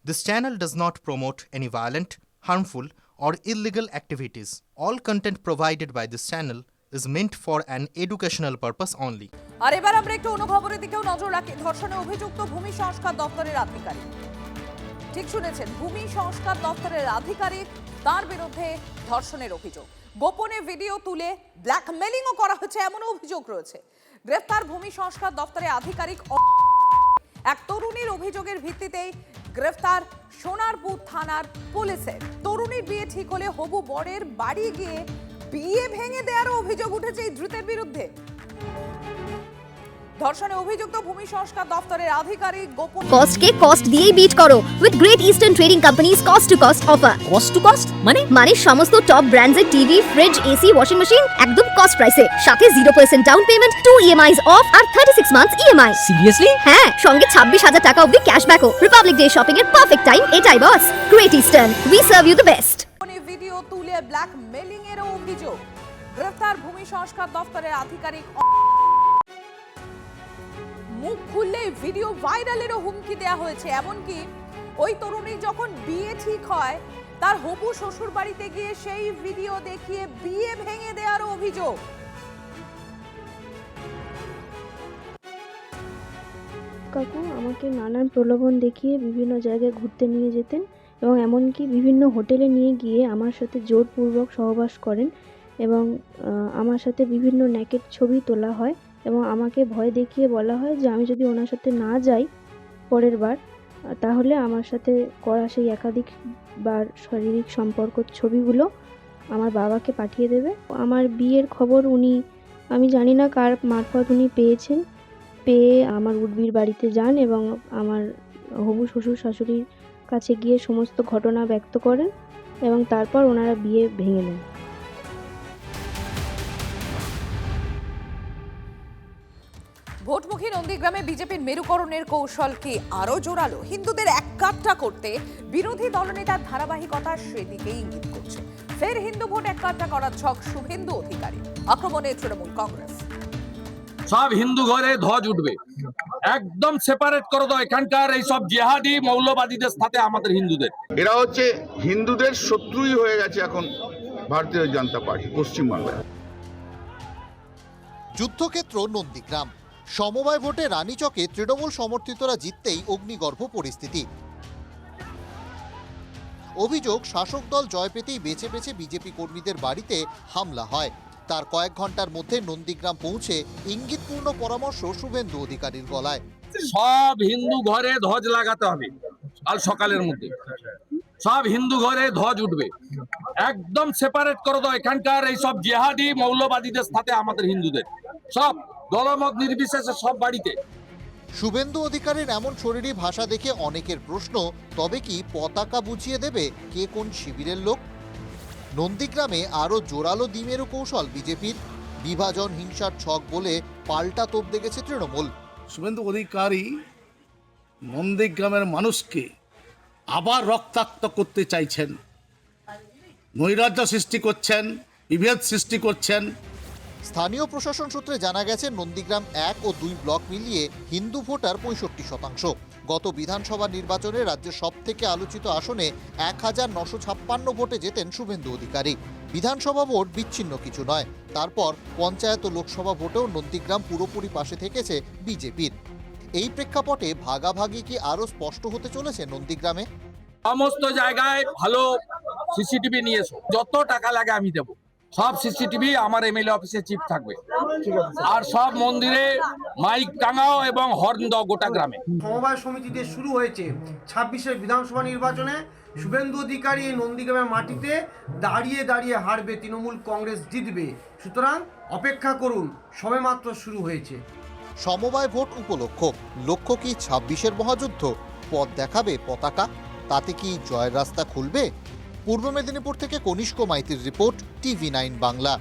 This channel does not promote any violent, harmful, or illegal activities. All content provided by this channel is meant for an educational purpose only. আর এবার আমরা একটু অন্য খবরের দিকেও নজর রাখি। ধর্ষণে অভিযুক্ত ভূমি সংস্কার দপ্তরের আধিকারিক, ঠিক শুনেছেন, ভূমি সংস্কার দপ্তরের আধিকারিক, তার বিরুদ্ধে ধর্ষণের অভিযোগ। গোপনে ভিডিও তুলে ব্ল্যাকমেলিংও করা হচ্ছে এমন অভিযোগ রয়েছে। গ্রেফতার ভূমি সংস্কার দপ্তরের আধিকারিক। এক তরুণীর অভিযোগের ভিত্তিতেই গ্রেফতার সোনারপুর থানার পুলিশের। তরুণীর বিয়ে ঠিক হলে হবু বরের বাড়ি গিয়ে বিয়ে ভেঙে দেওয়ার অভিযোগ উঠেছে এই ধৃতের বিরুদ্ধে। ধর্ষণে অভিযুক্ত ভূমি সংস্কার দপ্তরের আধিকারিক গোপন কস্ট কে কস্ট দিয়েই বিট করো with Great Eastern Trading Companies cost to cost offer. Cost to cost মানে সমস্ত টপ ব্র্যান্ডের TV, fridge, AC, washing machine একদম কস্ট প্রাইসে, সাথে 0% ডাউন পেমেন্ট, 2 ইএমআইস অফ আর 36 মান্থস ইএমআই। সিরিয়াসলি? হ্যাঁ, সঙ্গে 26,000 টাকা অবধি ক্যাশব্যাকও। রিপাবলিক ডে শপিং এর পারফেক্ট টাইম এটাই boss. Great Eastern, we serve you the best. Video তুলে ব্ল্যাকমেলিং এর অভিযোগ। গ্রেফতার ভূমি সংস্কার দপ্তরের আধিকারিক। মুখ খুললেই ভিডিও ভাইরালেরও হুমকি দেওয়া হয়েছে। এমনকি ওই তরুণীর যখন বিয়ে ঠিক হয়, তার হবু শ্বশুর বাড়িতে গিয়ে সেই ভিডিও দেখিয়ে বিয়ে ভেঙে দেওয়ার অভিযোগ। কাকু আমাকে নানান প্রলোভন দেখিয়ে বিভিন্ন জায়গায় ঘুরতে নিয়ে যেতেন এবং এমনকি বিভিন্ন হোটেলে নিয়ে গিয়ে আমার সাথে জোরপূর্বক সহবাস করেন এবং আমার সাথে বিভিন্ন নেকেড ছবি তোলা হয় এবং আমাকে ভয় দেখিয়ে বলা হয় যে আমি যদি ওনার সাথে না যাই পরের বার, তাহলে আমার সাথে করা সেই একাধিকবার শারীরিক সম্পর্ক ছবিগুলো আমার বাবাকে পাঠিয়ে দেবে। আমার বিয়ের খবর আমি জানি না কার মারফত উনি পেয়েছেন, পেয়ে আমার উর্বির বাড়িতে যান এবং আমার হবু শ্বশুর শাশুড়ির কাছে গিয়ে সমস্ত ঘটনা ব্যক্ত করেন এবং তারপর ওনারা বিয়ে ভেঙে নেন। ভোটমুখী নন্দীগ্রামে বিজেপির মেরুকরণের কৌশল কি আরো জোরালো? হিন্দুদের এককাট্টা করতে বিরোধী দলনেতার ধারাবাহিকতা সেদিকেই ইঙ্গিত করছে। ফের হিন্দু ভোট এককাট্টা করার ছক শুভেন্দু অধিকারী। আক্রমণে তৃণমূল কংগ্রেস। সব হিন্দু ঘরে ধ্বজ উঠবে, একদম সেপারেট করে দাও এখানকার এই সব জিহাদি মৌলবাদীদের সাথে আমাদের হিন্দুদের। এরা হচ্ছে হিন্দুদের শত্রুই হয়ে গেছে এখন ভারতীয় জনতা পার্টি পশ্চিমবাংলায়। যুদ্ধক্ষেত্র নন্দীগ্রাম। সমবায় ভোটে রানীচকে তৃণমূল সমর্থিতরা জিততেই অগ্নিগর্ভ পরিস্থিতি। অভিযোগ, শাসক দল জয় পেতেই বেছে বেছে বিজেপি কর্মীদের বাড়িতে হামলা হয়। তার কয়েক ঘন্টার মধ্যে নন্দীগ্রাম পৌঁছে ইঙ্গিতপূর্ণ পরামর্শ শুভেন্দু অধিকারীর গলায়। সব হিন্দু ঘরে ধ্বজ লাগাতে হবে কাল সকালের মধ্যে। সব হিন্দু ঘরে ধ্বজ উঠবে, একদম সেপারেট করে দাও এখানকার এই সব জিহাদি মৌলবাদীদের সাথে আমাদের হিন্দুদের। সব দলমত নির্বিশেষে সব বাড়িতে। শুভেন্দু অধিকারীর এমন শরীরী ভাষা দেখে অনেকের প্রশ্ন, তবে কি পতাকা বুঝিয়ে দেবে কে কোন শিবিরের লোক? নন্দীগ্রামে আরো জোরালো দ্বিমেরু কৌশল বিজেপির। বিভাজন হিংসার ছক বলে পাল্টা তোপ দেখেছে তৃণমূল। শুভেন্দু অধিকারী নন্দীগ্রামের মানুষকে আবার রক্তাক্ত করতে চাইছেন, নৈরাজ্য সৃষ্টি করছেন, বিভেদ সৃষ্টি করছেন। স্থানীয় প্রশাসন সূত্রে জানা গেছে, নন্দীগ্রাম 1 ও 2 ব্লক মিলিয়ে হিন্দু ভোটার 65%। গত বিধানসভা নির্বাচনে রাজ্যের সব থেকে আলোচিত আসনে 1956 ভোটে জেতেন শুভেন্দু অধিকারী। বিধানসভা ভোট বিচ্ছিন্ন কিছু নয়। তারপর পঞ্চায়েত ও লোকসভা ভোটেও নন্দীগ্রাম পুরোপুরি পাশে থেকেছে বিজেপির। এই প্রেক্ষাপটে ভাগাভাগি কি আরো স্পষ্ট হতে চলেছে নন্দীগ্রামে? সমস্ত জায়গায় ভালো সিসিটিভি নিয়ে এসো, যত টাকা লাগে আমি দেবো। সব সিসিটিভি আমার এমএলএ অফিসে চিপ থাকবে, আর সব মন্দিরে মাইক টাঙাও এবং হর্ন দাও গোটা গ্রামে। সমবায় সমিতিতে শুরু হয়েছে 26-এর বিধানসভা নির্বাচনে। শুভেন্দু অধিকারী নন্দীগ্রামের মাটিতে দাঁড়িয়ে দাঁড়িয়ে হারবে, তৃণমূল কংগ্রেস জিতবে। সুতরাং অপেক্ষা করুন, সবেমাত্র শুরু হয়েছে। সমবায় ভোট উপলক্ষ, লক্ষ্য কি 26-এর মহাযুদ্ধ? পথ দেখাবে পতাকা, তাতে কি জয়ের রাস্তা খুলবে? পূর্ব মেদিনীপুর থেকে কনিষ্ক মাইতির রিপোর্ট, TV9 বাংলা।